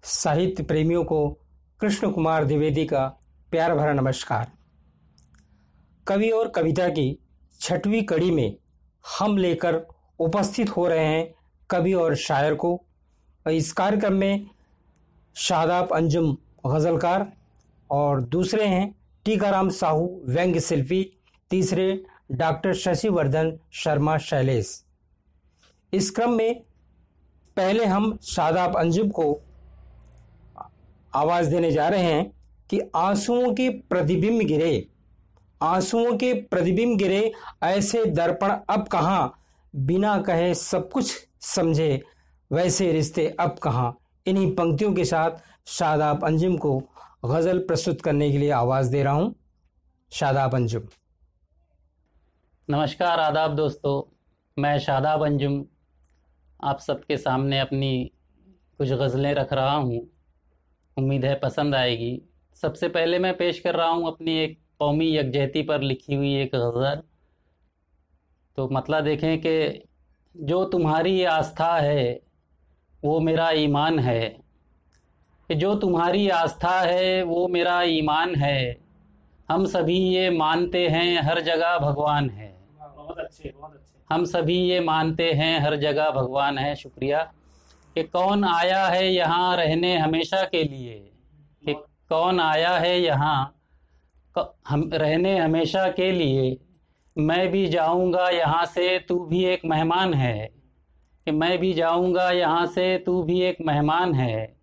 साहित्य प्रेमियों को कृष्ण कुमार द्विवेदी का प्यार भरा नमस्कार। कवि और कविता की छठवीं कड़ी में हम लेकर उपस्थित हो रहे हैं कवि और शायर को। इस कार्यक्रम में शादाब अंजुम गज़लकार और दूसरे हैं टीकाराम साहू व्यंग्य शिल्पी, तीसरे डॉक्टर शशिवर्धन शर्मा शैलेश। इस क्रम में पहले हम शादाब अंजुम को आवाज देने जा रहे हैं कि आंसुओं के प्रतिबिंब गिरे, आंसुओं के प्रतिबिंब गिरे, ऐसे दर्पण अब कहाँ, बिना कहे सब कुछ समझे, वैसे रिश्ते अब कहाँ। इन्हीं पंक्तियों के साथ शादाब अंजुम को गजल प्रस्तुत करने के लिए आवाज दे रहा हूं। शादाब अंजुम। नमस्कार, आदाब दोस्तों, मैं शादाब अंजुम आप सबके सामने अपनी कुछ गज़लें रख रहा हूँ। उम्मीद है पसंद आएगी। सबसे पहले मैं पेश कर रहा हूँ अपनी एक कौमी यकजहती पर लिखी हुई एक गज़ल। तो मतलब देखें कि जो तुम्हारी आस्था है वो मेरा ईमान है, कि जो तुम्हारी आस्था है वो मेरा ईमान है, हम सभी ये मानते हैं हर जगह भगवान है। बहुत अच्छे, बहुत अच्छे। हम सभी ये मानते हैं हर जगह भगवान है। शुक्रिया। कि कौन आया है यहाँ रहने हमेशा के लिए, कि कौन आया है यहाँ हम रहने हमेशा के लिए, मैं भी जाऊँगा यहाँ से तू भी एक मेहमान है, कि मैं भी जाऊँगा यहाँ से तू भी एक मेहमान है।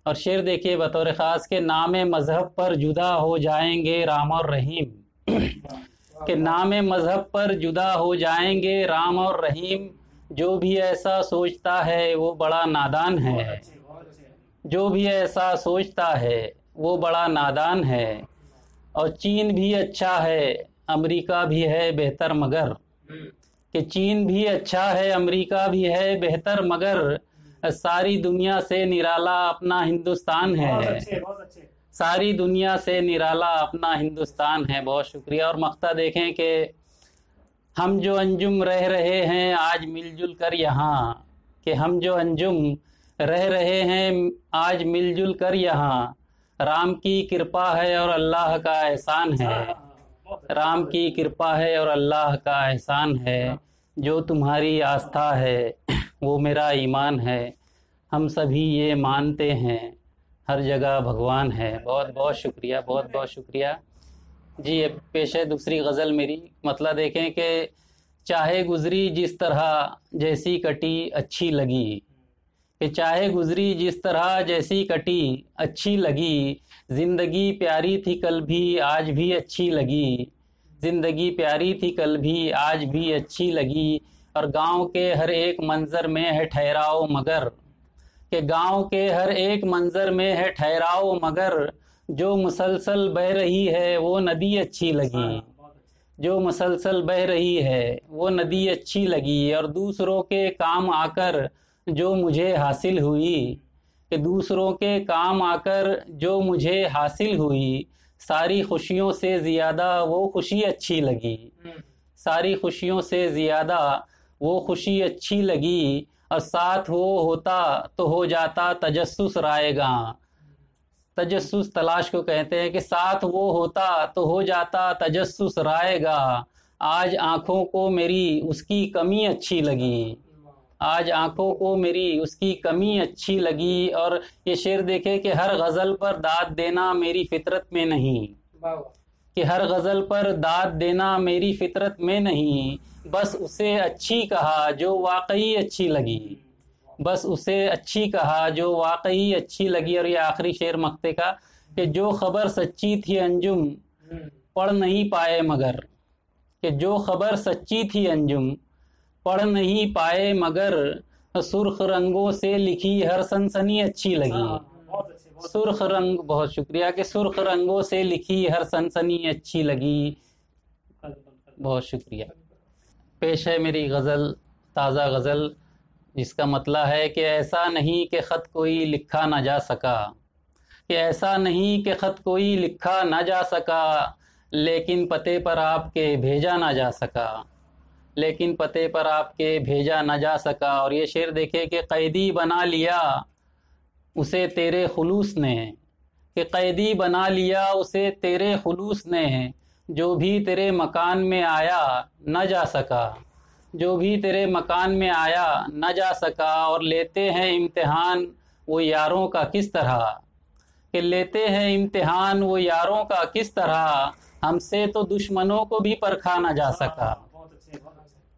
और शेर देखिए बतौर ख़ास के नामे मज़हब पर जुदा हो जाएंगे राम और रहीम, कि नामे मज़हब पर जुदा हो जाएंगे राम और रहीम, जो भी ऐसा सोचता है वो बड़ा नादान है, जो भी ऐसा सोचता है वो बड़ा नादान है। और चीन भी अच्छा है अमेरिका भी है बेहतर मगर, कि चीन भी अच्छा है अमेरिका भी है बेहतर मगर, सारी दुनिया से निराला अपना हिंदुस्तान है। बहुत अच्छे। सारी दुनिया से निराला अपना हिंदुस्तान है। बहुत शुक्रिया। और मक्ता देखें कि हम जो अंजुम रह रहे हैं आज मिलजुल कर यहाँ, कि हम जो अंजुम रह रहे हैं आज मिलजुल कर यहाँ, राम की कृपा है और अल्लाह का एहसान है, राम की कृपा है और अल्लाह का एहसान है। जो तुम्हारी आस्था है वो मेरा ईमान है, हम सभी ये मानते हैं हर जगह भगवान है। बहुत बहुत शुक्रिया, बहुत बहुत शुक्रिया जी। पेश है दूसरी गज़ल मेरी। मतलब देखें कि चाहे गुजरी जिस तरह जैसी कटी अच्छी लगी, कि चाहे गुजरी जिस तरह जैसी कटी अच्छी लगी, ज़िंदगी प्यारी थी कल भी आज भी अच्छी लगी, ज़िंदगी प्यारी थी कल भी आज भी अच्छी लगी। और गांव के हर एक मंज़र में है ठहराओ मगर, कि गांव के हर एक मंज़र में है ठहराओ मगर, जो मुसलसल बह रही है वो नदी अच्छी लगी, जो मुसलसल बह रही है वो नदी अच्छी लगी। और दूसरों के काम आकर जो मुझे हासिल हुई, कि दूसरों के काम आकर जो मुझे हासिल हुई, सारी खुशियों से ज़्यादा वो खुशी अच्छी लगी, सारी खुशियों से ज़्यादा वो खुशी अच्छी लगी। और साथ वो होता तो हो जाता तजस्सुस रायगां, तजस्सुस तलाश को कहते हैं, कि साथ वो होता तो हो जाता तजस्सुस रायगां, आज आँखों को मेरी उसकी कमी अच्छी लगी, आज आँखों को मेरी उसकी कमी अच्छी लगी। और ये शेर देखे कि हर गज़ल पर दाद देना मेरी फितरत में नहीं, कि हर गज़ल पर दाद देना मेरी फितरत में नहीं, बस उसे अच्छी कहा जो वाकई अच्छी लगी, बस उसे अच्छी कहा जो वाकई अच्छी लगी। और ये आखिरी शेर मक्ते का, कि जो खबर सच्ची थी अंजुम पढ़ नहीं पाए मगर, कि जो खबर सच्ची थी अंजुम पढ़ नहीं पाए मगर, सुर्ख रंगों से लिखी हर सनसनी अच्छी लगी, सुर्ख रंग, बहुत शुक्रिया, कि सुर्ख रंगों से लिखी हर सनसनी अच्छी लगी। बहुत शुक्रिया। पेश है मेरी गज़ल, ताज़ा गज़ल, जिसका मतलब है कि ऐसा नहीं कि ख़त कोई लिखा ना जा सका, कि ऐसा नहीं कि ख़त कोई लिखा ना जा सका, लेकिन पते पर आपके भेजा ना जा सका, लेकिन पते पर आपके भेजा ना जा सका। और ये शेर देखे कि कैदी बना लिया उसे तेरे खुलूस ने, कि कैदी बना लिया उसे तेरे खुलूस ने, जो भी तेरे मकान में आया न जा सका, जो भी तेरे मकान में आया न जा सका। और लेते हैं इम्तिहान वो यारों का किस तरह, कि लेते हैं इम्तिहान वो यारों का किस तरह, हमसे तो दुश्मनों को भी परखा न जा सका,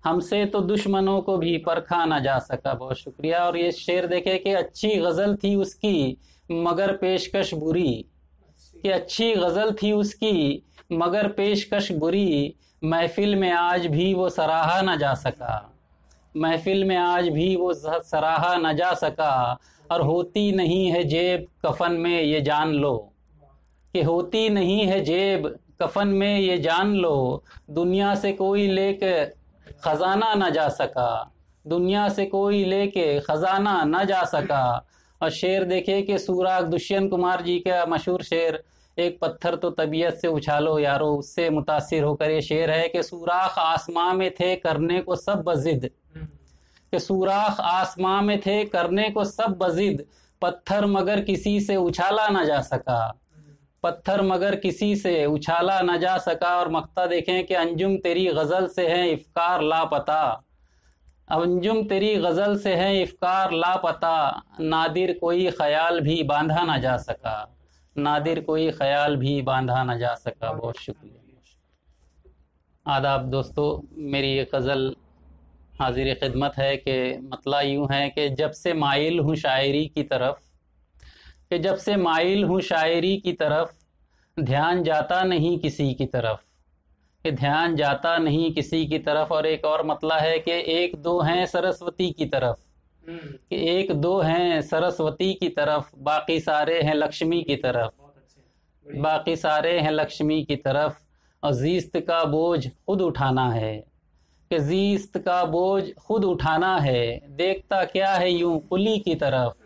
हमसे तो दुश्मनों को भी परखा न जा सका। बहुत शुक्रिया। और ये शेर देखे कि अच्छी गज़ल थी उसकी मगर पेशकश बुरी, कि अच्छी गज़ल थी उसकी मगर पेशकश बुरी, महफिल में आज भी वो सराहा न जा सका, महफिल में आज भी वो सराहा न जा सका। और होती नहीं है जेब कफन में ये जान लो, कि होती नहीं है जेब कफन में ये जान लो, दुनिया से कोई लेके खजाना न जा सका, दुनिया से कोई लेके खजाना न जा सका। और शेर देखे कि सूराख दुष्यंत कुमार जी का मशहूर शेर, एक पत्थर तो तबीयत से उछालो यारो, उससे मुतासिर होकर ये शेर है कि सूराख आसमां में थे करने को सब बजिद, कि सूराख आसमां में थे करने को सब बजिद, पत्थर मगर किसी से उछाला न जा सका, पत्थर मगर किसी से उछाला न जा सका। और मक्ता देखें कि अंजुम तेरी गज़ल से है इफ्कार लापता, अंजुम तेरी गज़ल से है इफ्कार लापता, नादिर कोई ख्याल भी बांधा न जा सका, नादिर कोई ख्याल भी बांधा न जा सका। बहुत शुक्रिया। आदाब दोस्तों, मेरी ये गज़ल हाजिर खिदमत है कि मतला यूँ है कि जब से माइल हूँ शायरी की तरफ, कि जब से माइल हूँ शायरी की तरफ, ध्यान जाता नहीं किसी की तरफ, कि ध्यान जाता नहीं किसी की तरफ। और एक और मतला है कि एक दो हैं सरस्वती की तरफ, कि एक दो हैं सरस्वती की तरफ, बाकी सारे हैं लक्ष्मी की तरफ, बाकी सारे हैं लक्ष्मी की तरफ। और ज़ीस्त का बोझ खुद उठाना है, कि ज़ीस्त का बोझ खुद उठाना है, देखता क्या है यूं कुली की तरफ,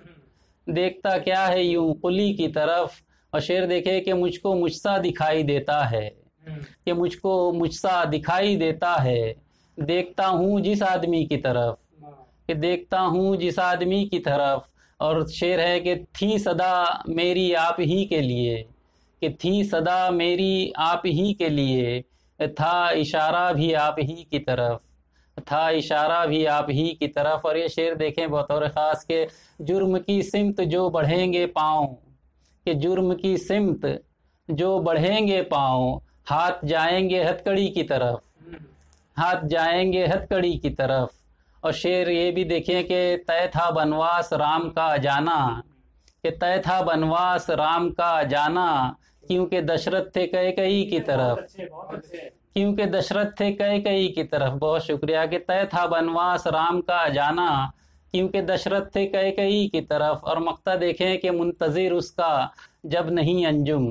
देखता क्या है यूं कुली की तरफ। और शेर देखे कि मुझको मुझसा दिखाई देता है, कि मुझको मुझसा दिखाई देता है, देखता हूँ जिस आदमी की तरफ, कि देखता हूँ जिस आदमी की तरफ। और शेर है कि थी सदा मेरी आप ही के लिए, कि थी सदा मेरी आप ही के लिए, था इशारा भी आप ही की तरफ, था इशारा भी आप ही की तरफ। और ये शेर देखें बतौर ख़ास के जुर्म की सिमत जो बढ़ेंगे पाँव, कि जुर्म की सिमत जो बढ़ेंगे पाँव, हाथ जाएंगे हथकड़ी की तरफ, हाथ जाएंगे हथकड़ी की तरफ। और शेर ये भी देखें कि तय था बनवास राम का जाना, कि तय था बनवास राम का जाना, क्योंकि दशरथ थे कैकई की तरफ, क्योंकि दशरथ थे कैकई की तरफ। बहुत शुक्रिया। कि तय था बनवास राम का जाना, क्योंकि दशरथ थे कैकई की तरफ। और मक्ता देखें कि मुंतज़िर उसका जब नहीं अंजुम,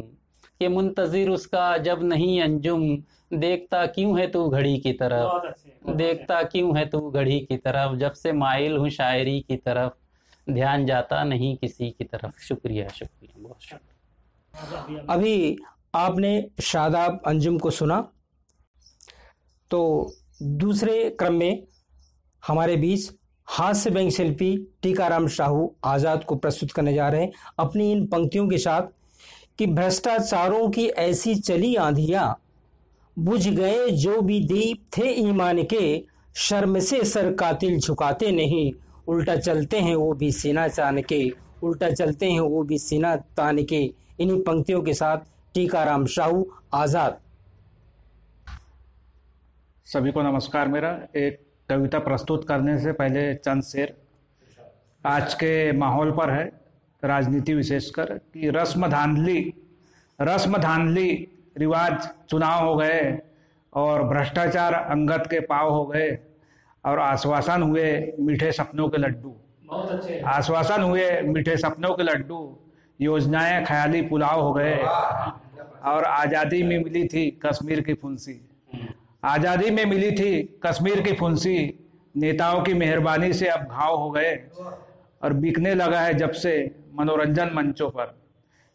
कि मुंतज़िर उसका जब नहीं अंजुम, देखता क्यों है तू घड़ी की तरफ, देखता क्यों है तू घड़ी की तरफ, जब से माइल हूँ शायरी की तरफ, ध्यान जाता नहीं किसी की तरफ। शुक्रिया, शुक्रिया, बहुत शुक्रिया। अभी आपने शादाब अंजुम को सुना, तो दूसरे क्रम में हमारे बीच हास्य व्यंग्य शिल्पी टीकाराम शाहू आज़ाद को प्रस्तुत करने जा रहे हैं अपनी इन पंक्तियों के साथ कि भ्रष्टाचारों की ऐसी चली आंधियां, बुझ गए जो भी दीप थे ईमान के, शर्म से सर कातिल झुकाते नहीं, उल्टा चलते हैं वो भी सीना तान के, उल्टा चलते हैं वो भी सीना तान के। इन्हीं पंक्तियों के साथ टीकाराम शाहू आज़ाद। सभी को नमस्कार। मेरा एक कविता प्रस्तुत करने से पहले चंद शेर आज के माहौल पर है, राजनीति विशेषकर, कि रस्म धांधली रिवाज चुनाव हो गए और भ्रष्टाचार अंगत के पाव हो गए, और आश्वासन हुए मीठे सपनों के लड्डू, आश्वासन हुए मीठे सपनों के लड्डू, योजनाएं ख्याली पुलाव हो गए, और आज़ादी में मिली थी कश्मीर की फुंसी, आज़ादी में मिली थी कश्मीर की फुंसी, नेताओं की मेहरबानी से अब घाव हो गए, और बिकने लगा है जब से मनोरंजन मंचों पर,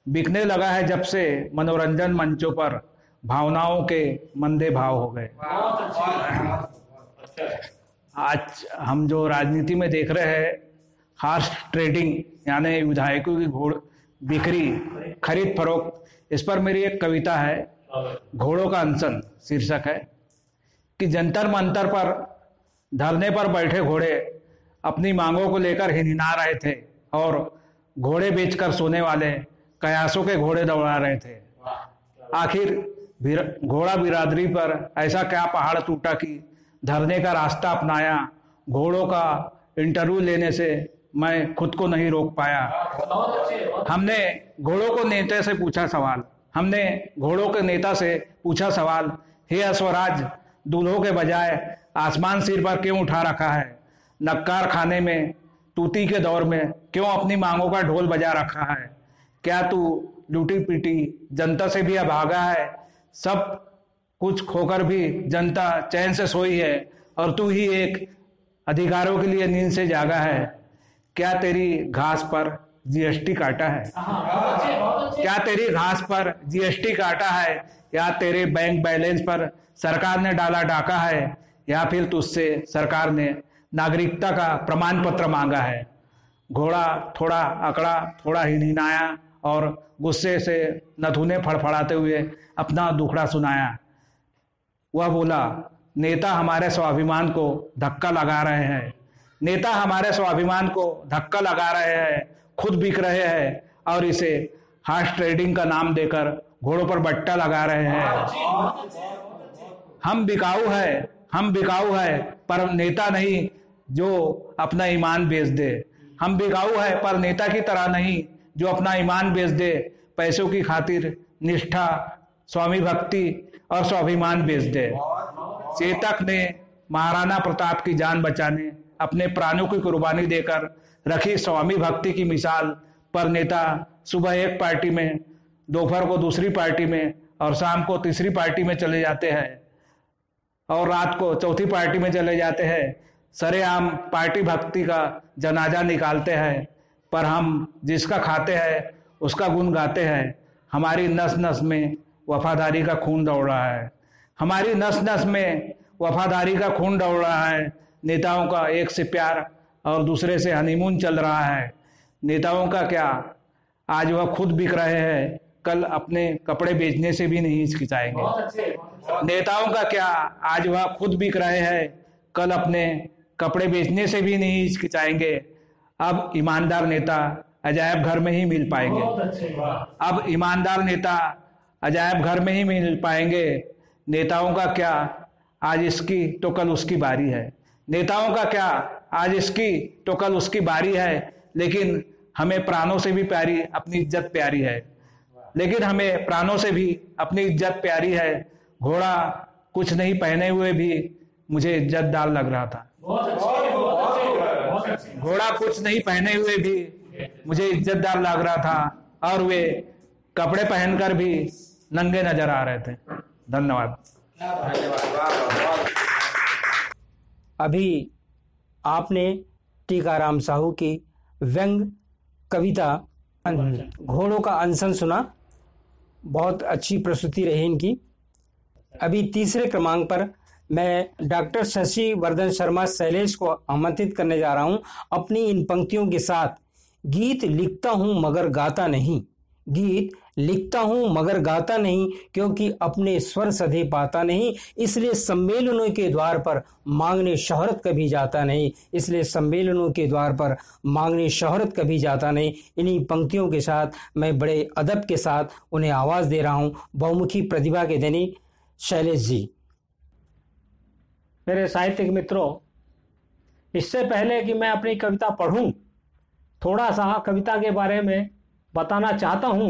बिकने लगा है जब से मनोरंजन मंचों पर, भावनाओं के मंदे भाव हो गए। आज हम जो राजनीति में देख रहे हैं, हॉर्स ट्रेडिंग यानी विधायकों की घोड़ बिक्री खरीद फरोख्त, इस पर मेरी एक कविता है, घोड़ों का अनशन शीर्षक है। कि जंतर मंतर पर धरने पर बैठे घोड़े अपनी मांगों को लेकर हिनहिना रहे थे और घोड़े बेचकर सोने वाले कयासों के घोड़े दौड़ा रहे थे। आखिर घोड़ा बिरादरी पर ऐसा क्या पहाड़ टूटा कि धरने का रास्ता अपनाया। घोड़ों का इंटरव्यू लेने से मैं खुद को नहीं रोक पाया। हमने घोड़ों को नेता से पूछा सवाल, हमने घोड़ों के नेता से पूछा सवाल, हे अश्वराज, दूल्हों के बजाय आसमान सिर पर क्यों उठा रखा है? नक्कार खाने में तूती के दौर में क्यों अपनी मांगों का ढोल बजा रखा है? क्या तू लूटी पीटी जनता से भी अभागा है? सब कुछ खोकर भी जनता चैन से सोई है और तू ही एक अधिकारों के लिए नींद से जागा है। क्या तेरी घास पर जीएसटी काटा है? क्या तेरी घास पर जीएसटी काटा है? या तेरे बैंक बैलेंस पर सरकार ने डाला डाका है? या फिर तुझसे सरकार ने नागरिकता का प्रमाण पत्र मांगा है? घोड़ा थोड़ा अकड़ा, थोड़ा हिनहिनाया और गुस्से से नथुने फड़फड़ाते हुए अपना दुखड़ा सुनाया। वह बोला, नेता हमारे स्वाभिमान को धक्का लगा रहे हैं, नेता हमारे स्वाभिमान को धक्का लगा रहे हैं, खुद बिक रहे हैं और इसे हॉर्स ट्रेडिंग का नाम देकर घोड़ों पर बट्टा लगा रहे हैं। हम बिकाऊ है पर नेता नहीं जो अपना ईमान बेच दे। हम बिकाऊ है पर नेता की तरह नहीं जो अपना ईमान बेच दे। पैसों की खातिर निष्ठा, स्वामी भक्ति और स्वाभिमान बेच दे। चेतक ने महाराणा प्रताप की जान बचाने अपने प्राणों की कुर्बानी देकर रखी स्वामी भक्ति की मिसाल, पर नेता सुबह एक पार्टी में, दोपहर को दूसरी पार्टी में और शाम को तीसरी पार्टी में चले जाते हैं और रात को चौथी पार्टी में चले जाते हैं। सरेआम पार्टी भक्ति का जनाजा निकालते हैं, पर हम जिसका खाते हैं उसका गुण गाते हैं। हमारी नस नस में वफादारी का खून दौड़ रहा है, हमारी नस नस में वफादारी का खून दौड़ रहा है। नेताओं का एक से प्यार और दूसरे से हनीमून चल रहा है। नेताओं का क्या, आज वह खुद बिक रहे हैं, कल अपने कपड़े बेचने से भी नहीं हिचकिचाएंगे। नेताओं का क्या, आज वह खुद बिक रहे हैं, कल अपने कपड़े बेचने से भी नहीं हिचकिचाएंगे। अब ईमानदार नेता अजायब घर में ही मिल पाएंगे। अब ईमानदार नेता अजायब घर में ही मिल पाएंगे। नेताओं का क्या, आज इसकी तो कल उसकी बारी है। नेताओं का क्या, आज इसकी तो कल उसकी बारी है। लेकिन हमें प्राणों से भी प्यारी अपनी इज्जत प्यारी है। लेकिन हमें प्राणों से भी अपनी इज्जत प्यारी है। घोड़ा कुछ नहीं पहने हुए भी मुझे इज्जतदार लग रहा था। घोड़ा कुछ नहीं पहने हुए भी मुझे इज्जतदार लग रहा था और वे कपड़े पहनकर भी नंगे नजर आ रहे थे। धन्यवाद। अभी आपने टीकाराम साहू की व्यंग कविता घोड़ों का अनशन सुना। बहुत अच्छी प्रस्तुति रही इनकी। अभी तीसरे क्रमांक पर मैं डॉक्टर शशि वर्धन शर्मा शैलेश को आमंत्रित करने जा रहा हूं अपनी इन पंक्तियों के साथ। गीत लिखता हूं मगर गाता नहीं, गीत लिखता हूं मगर गाता नहीं, क्योंकि अपने स्वर सधे पाता नहीं, इसलिए सम्मेलनों के द्वार पर मांगने शोहरत कभी जाता नहीं, इसलिए सम्मेलनों के द्वार पर मांगने शोहरत कभी जाता नहीं। इन्हीं पंक्तियों के साथ मैं बड़े अदब के साथ उन्हें आवाज़ दे रहा हूं। बहुमुखी प्रतिभा के धनी शैलेश जी। मेरे साहित्यिक मित्रों, इससे पहले कि मैं अपनी कविता पढ़ूं, थोड़ा सा कविता के बारे में बताना चाहता हूं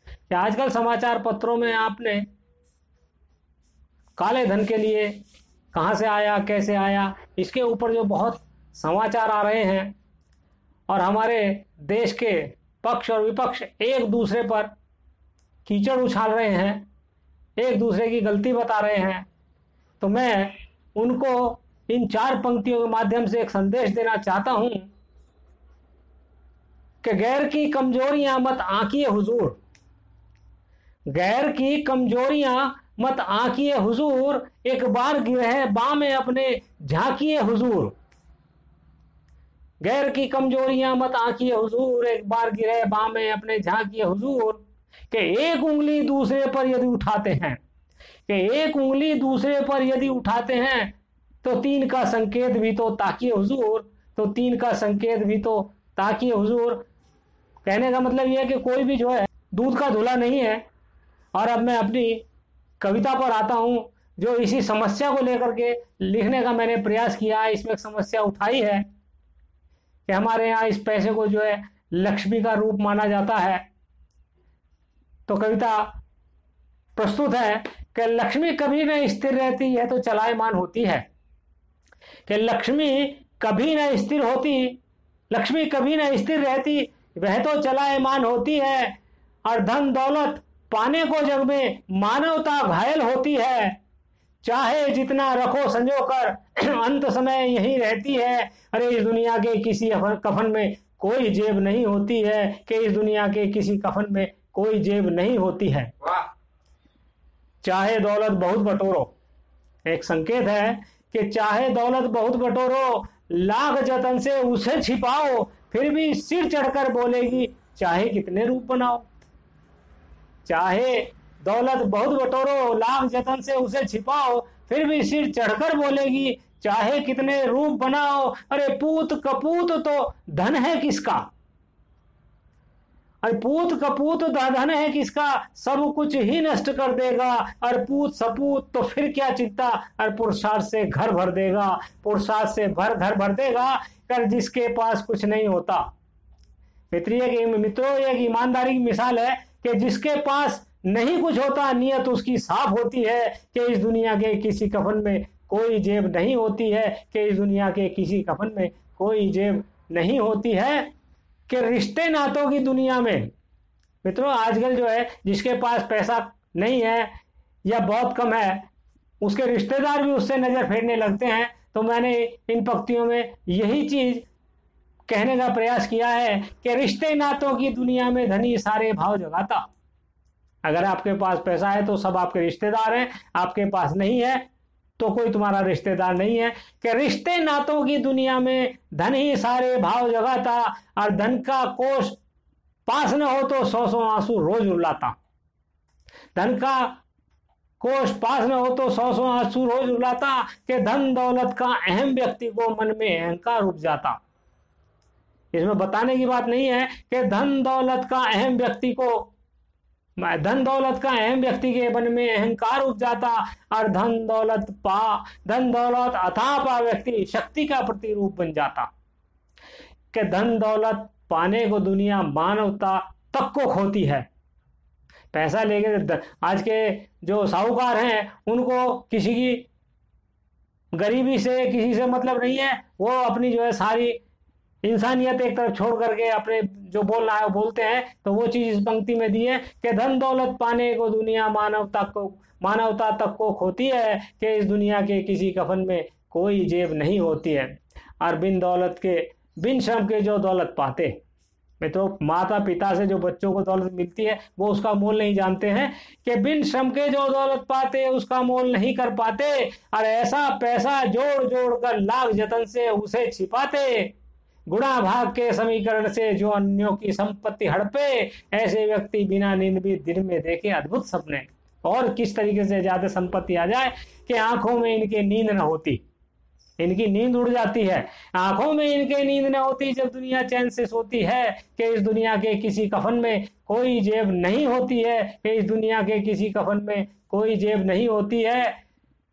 कि आजकल समाचार पत्रों में आपने काले धन के लिए कहां से आया, कैसे आया, इसके ऊपर जो बहुत समाचार आ रहे हैं और हमारे देश के पक्ष और विपक्ष एक दूसरे पर कीचड़ उछाल रहे हैं, एक दूसरे की गलती बता रहे हैं, तो मैं उनको इन 4 पंक्तियों के माध्यम से एक संदेश देना चाहता हूं कि गैर की कमजोरियां मत आंकिए हुजूर, गैर की कमजोरियां मत आंकिए हुजूर, एक बार गिरह बाँ में अपने झांकिए हुजूर। गैर की कमजोरियां मत आंकिए हुजूर, एक बार गिरे बामे अपने झांकिए हुजूर। कि एक उंगली दूसरे पर यदि उठाते हैं, कि एक उंगली दूसरे पर यदि उठाते हैं तो तीन का संकेत भी तो ताकिए हुजूर, तो तीन का संकेत भी तो ताकिए हुजूर। कहने का मतलब यह है कि कोई भी जो है दूध का धुला नहीं है। और अब मैं अपनी कविता पर आता हूं, जो इसी समस्या को लेकर के लिखने का मैंने प्रयास किया है। इसमें एक समस्या उठाई है कि हमारे यहाँ इस पैसे को जो है लक्ष्मी का रूप माना जाता है। तो कविता प्रस्तुत है कि लक्ष्मी कभी न स्थिर रहती है तो चलायमान होती है। कि लक्ष्मी कभी न स्थिर होती, लक्ष्मी कभी न स्थिर रहती, वह तो चलायमान होती है। और धन दौलत पाने को जग में मानवता घायल होती है। चाहे जितना रखो संजो कर अंत समय यही रहती है। अरे इस दुनिया के किसी कफन में कोई जेब नहीं होती है, कि इस दुनिया के किसी कफन में कोई जेब नहीं होती है। चाहे दौलत बहुत बटोरो, एक संकेत है कि चाहे दौलत बहुत बटोरो, लाख जतन से उसे छिपाओ, फिर भी सिर चढ़कर बोलेगी चाहे कितने रूप बनाओ। चाहे दौलत बहुत बटोरो, लाख जतन से उसे छिपाओ, फिर भी सिर चढ़कर बोलेगी चाहे कितने रूप बनाओ। अरे पूत कपूत तो धन है किसका, अरे पूत कपूत धन है किसका, सब कुछ ही नष्ट कर देगा। और पूत सपूत तो फिर क्या चिंता, और पुरुषार्थ से घर भर देगा, पुरुषार्थ से घर भर देगा। कर जिसके पास कुछ नहीं होता। मित्रों एक ईमानदारी की मिसाल है कि जिसके पास नहीं कुछ होता, नियत उसकी साफ होती है। कि इस दुनिया के किसी कफन में कोई जेब नहीं होती है, कि इस दुनिया के किसी कफन में कोई जेब नहीं होती है। कि रिश्ते नातों की दुनिया में मित्रों आजकल जो है जिसके पास पैसा नहीं है या बहुत कम है, उसके रिश्तेदार भी उससे नजर फेरने लगते हैं। तो मैंने इन पंक्तियों में यही चीज कहने का प्रयास किया है कि रिश्ते नातों की दुनिया में धनी सारे भाव जगाता। अगर आपके पास पैसा है तो सब आपके रिश्तेदार हैं, आपके पास नहीं है तो कोई तुम्हारा रिश्तेदार नहीं है। कि रिश्ते नातों की दुनिया में धन ही सारे भाव जगाता, और धन का कोष पास न हो तो 100 आंसू रोज रुलाता। धन का कोष पास न हो तो 100 आंसू रोज रुलाता। कि धन दौलत का अहम व्यक्ति को मन में अहंकार उपजाता। इसमें बताने की बात नहीं है कि धन दौलत का अहम व्यक्ति के मन में अहंकार उपजाता। और धन दौलत अथाह पा व्यक्ति शक्ति का प्रतिरूप बन जाता। कि धन दौलत पाने को दुनिया मानवता तक को खोती है। पैसा लेके आज के जो साहूकार हैं उनको किसी की गरीबी से किसी से मतलब नहीं है। वो अपनी जो है सारी इंसानियत एक तरफ छोड़ करके अपने जो बोलना है वो बोलते हैं। तो वो चीज इस पंक्ति में दी है कि धन दौलत पाने को दुनिया मानवता तक को खोती है। कि इस दुनिया के किसी कफन में कोई जेब नहीं होती है। और बिन श्रम के जो दौलत पाते, मित्रों माता पिता से जो बच्चों को दौलत मिलती है वो उसका मोल नहीं जानते हैं। कि बिन श्रम के जो दौलत पाते उसका मोल नहीं कर पाते। और ऐसा पैसा जोड़ जोड़ कर लाख जतन से उसे छिपाते। गुणा भाग के समीकरण से जो अन्यों की संपत्ति हड़पे, ऐसे व्यक्ति बिना नींद भी दिन में देखे अद्भुत सपने। और किस तरीके से ज्यादा संपत्ति आ जाए कि आंखों में इनके नींद न होती, इनकी नींद उड़ जाती है। आंखों में इनके नींद न होती जब दुनिया चैन से सोती है। कि इस दुनिया के किसी कफन में कोई जेब नहीं होती है, कि इस दुनिया के किसी कफन में कोई जेब नहीं होती है।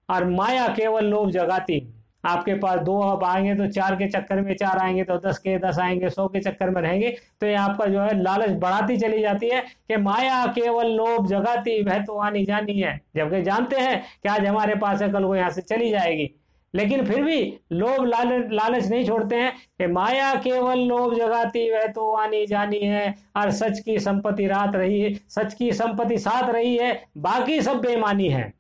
और माया केवल लोभ जगाती। आपके पास 2 अब आएंगे तो 4 के चक्कर में 4 आएंगे तो 10 के 10 आएंगे, 100 के चक्कर में रहेंगे तो ये आपका जो है लालच बढ़ाती चली जाती है। कि माया केवल लोभ जगाती वह तो आनी जानी है। जबकि जानते हैं कि आज हमारे पास है कल वो यहाँ से चली जाएगी, लेकिन फिर भी लोभ लालच नहीं छोड़ते हैं। कि माया केवल लोभ जगाती वह तो आनी जानी है। और सच की संपत्ति साथ रही है, बाकी सब बेईमानी है।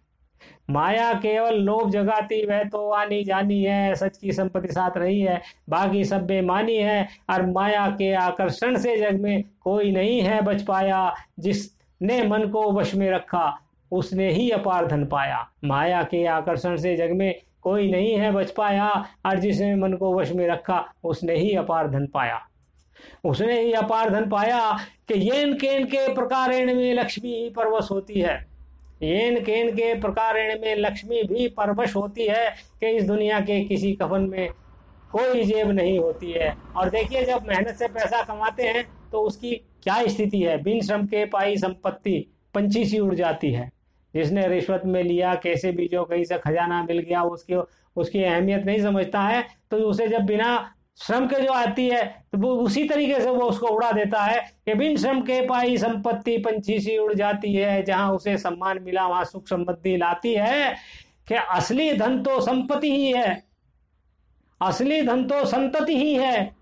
माया केवल लोभ जगाती वह तो आनी जानी है, सच की संपत्ति साथ रही है, बाकी सब बेईमानी है। और माया के आकर्षण से जग में कोई नहीं है बच पाया। जिसने मन को वश में रखा उसने ही अपार धन पाया। माया के आकर्षण से जग में कोई नहीं है बच पाया, और जिसने मन को वश में रखा उसने ही अपार धन पाया। उसने ही अपार धन पाया कि येन केन के प्रकारेण में लक्ष्मी ही परवश होती है। येन केन के प्रकारेण में लक्ष्मी भी परवश होती है कि इस दुनिया के किसी कफन में कोई जेब नहीं होती है। और देखिए, जब मेहनत से पैसा कमाते हैं तो उसकी क्या स्थिति है। बिन श्रम के पाई संपत्ति पंछी सी उड़ जाती है। जिसने रिश्वत में लिया, कैसे भी जो कहीं से खजाना मिल गया, उसकी अहमियत नहीं समझता है, तो उसे जब बिना श्रम के जो आती है तो वो उसी तरीके से वो उसको उड़ा देता है कि बिन श्रम के पाई संपत्ति पंछी सी उड़ जाती है। जहां उसे सम्मान मिला वहां सुख समृद्धि लाती है। कि असली धन तो संपत्ति ही है, असली धन तो संतति ही है।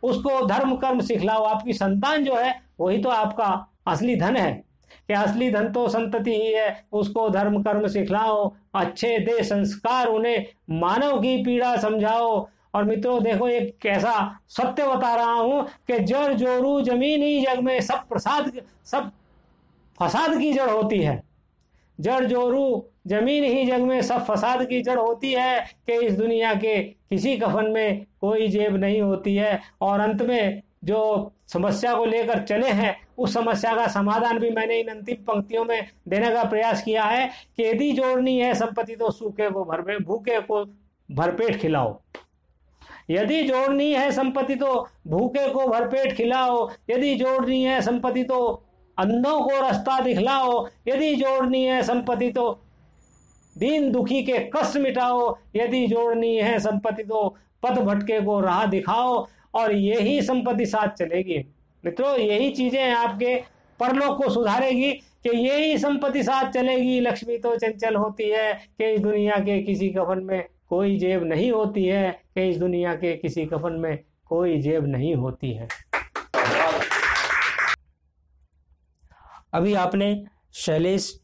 उसको धर्म कर्म सिखलाओ। आपकी संतान जो है वही तो आपका असली धन है। कि असली धन तो संतति ही है, उसको धर्म कर्म सिखलाओ, अच्छे दे संस्कार उन्हें, मानव की पीड़ा समझाओ। और मित्रों देखो, एक कैसा सत्य बता रहा हूं कि जड़ जोरू जमीन ही जग में सब फसाद की जड़ होती है। जड़ जोरू जमीन ही जग में सब फसाद की जड़ होती है कि इस दुनिया के किसी कफन में कोई जेब नहीं होती है। और अंत में जो समस्या को लेकर चले हैं उस समस्या का समाधान भी मैंने इन अंतिम पंक्तियों में देने का प्रयास किया है कि यदि जोड़नी है संपत्ति तो भूखे को भरपेट खिलाओ। यदि जोड़नी है संपत्ति तो भूखे को भरपेट खिलाओ। यदि जोड़नी है संपत्ति तो अंधों को रास्ता दिखलाओ। यदि जोड़नी है संपत्ति तो दीन दुखी के कष्ट मिटाओ। यदि जोड़नी है संपत्ति तो पथ भटके को राह दिखाओ। और यही संपत्ति साथ चलेगी। मित्रों, यही चीजें आपके परलोक को सुधारेगी कि यही संपत्ति साथ चलेगी। लक्ष्मी तो चंचल होती है कि इस दुनिया के किसी कफन में कोई जेब नहीं होती है। कि इस दुनिया के किसी कफन में कोई जेब नहीं होती है। अभी आपने शैलेश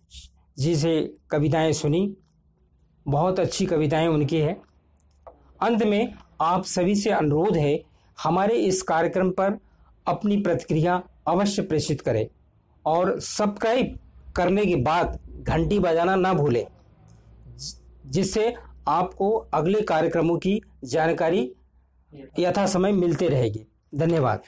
जी से कविताएं सुनी, बहुत अच्छी कविताएं उनकी है। अंत में आप सभी से अनुरोध है, हमारे इस कार्यक्रम पर अपनी प्रतिक्रिया अवश्य प्रेषित करें और सब्सक्राइब करने के बाद घंटी बजाना ना भूलें, जिससे आपको अगले कार्यक्रमों की जानकारी यथा समय मिलते रहेगी। धन्यवाद।